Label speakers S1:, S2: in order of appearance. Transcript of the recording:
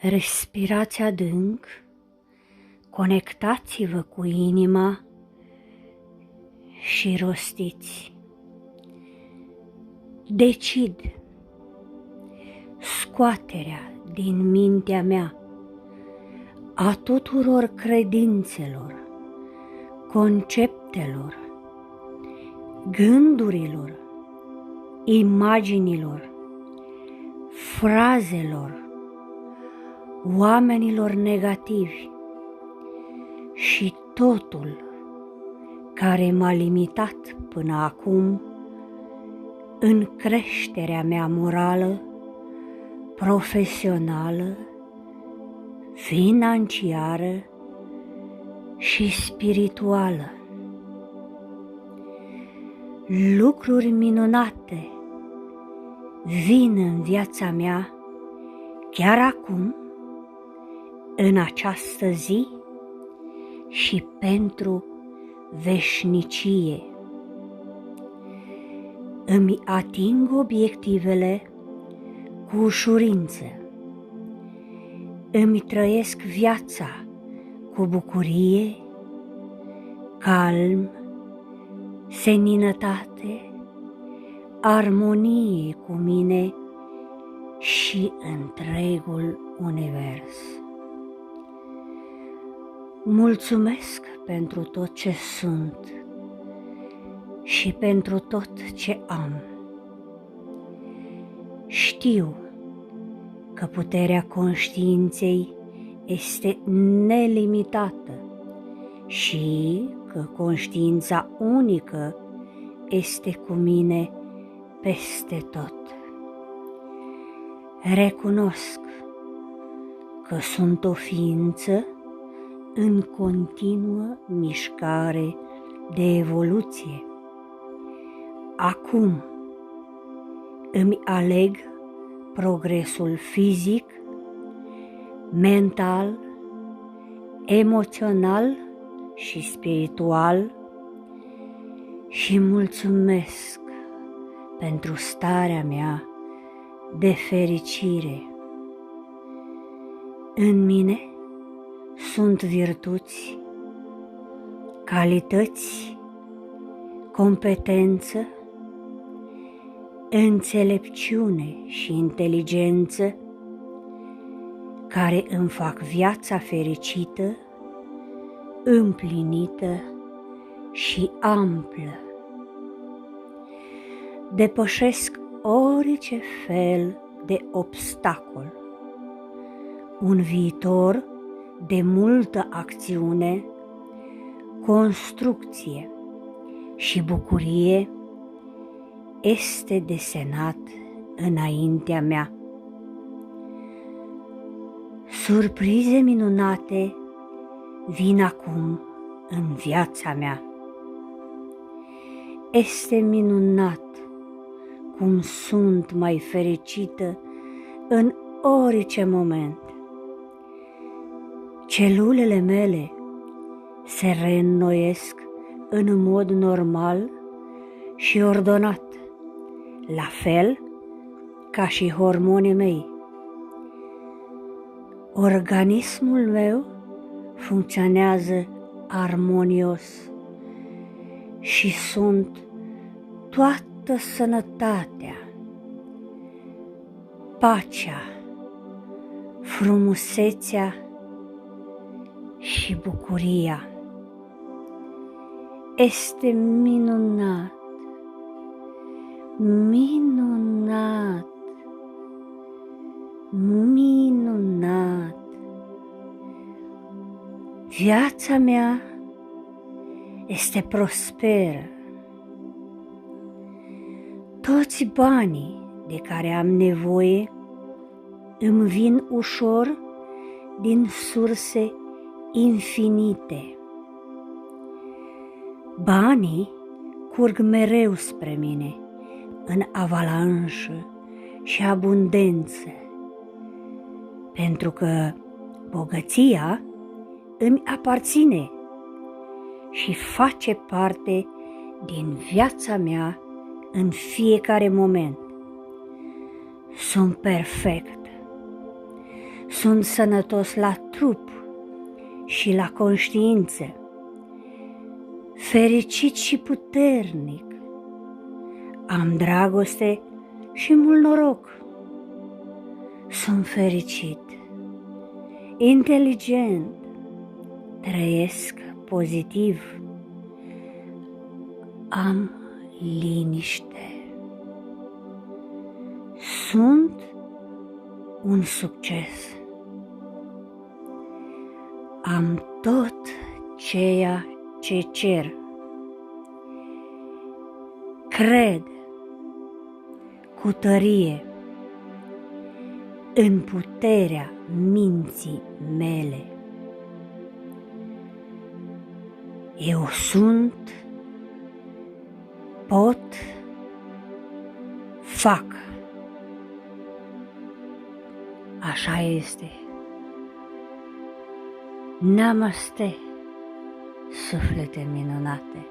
S1: Respirați adânc, conectați-vă cu inima și rostiți. Decid scoaterea din mintea mea a tuturor credințelor, conceptelor, gândurilor, imaginilor, frazelor, oamenilor negativi și totul care m-a limitat până acum în creșterea mea morală, profesională, financiară și spirituală. Lucruri minunate vin în viața mea chiar acum, în această zi și pentru veșnicie. Îmi ating obiectivele cu ușurință. Îmi trăiesc viața cu bucurie, calm, seninătate, armonie cu mine și întregul univers. Mulțumesc pentru tot ce sunt și pentru tot ce am. Știu că puterea conștiinței este nelimitată și că conștiința unică este cu mine peste tot. Recunosc că sunt o ființă în continuă mișcare de evoluție. Acum îmi aleg progresul fizic, mental, emoțional și spiritual și mulțumesc pentru starea mea de fericire. În mine sunt virtuți, calități, competență, înțelepciune și inteligență care îmi fac viața fericită, împlinită și amplă. Depășesc orice fel de obstacol. Un viitor de multă acțiune, construcție și bucurie este desenat înaintea mea. Surprize minunate vin acum în viața mea. Este minunat cum sunt mai fericită în orice moment. Celulele mele se reînnoiesc în mod normal și ordonat, la fel ca și hormonii mei. Organismul meu funcționează armonios și sunt toată sănătatea, pacea, frumusețea și bucuria. Este minunat, minunat, minunat. Viața mea este prosperă. Toți banii de care am nevoie îmi vin ușor din surse infinite. Banii curg mereu spre mine în avalanșă și abundență, pentru că bogăția îmi aparține și face parte din viața mea în fiecare moment. Sunt perfect, Sunt sănătos la trup și la conștiință, fericit și puternic. Am dragoste și mult noroc. Sunt fericit, inteligent, trăiesc pozitiv. Am liniște. Sunt un succes. Am tot ceea ce cer. Cred cu tărie în puterea minții mele. Eu sunt, pot, fac. Așa este. Namaste, suflete minunate.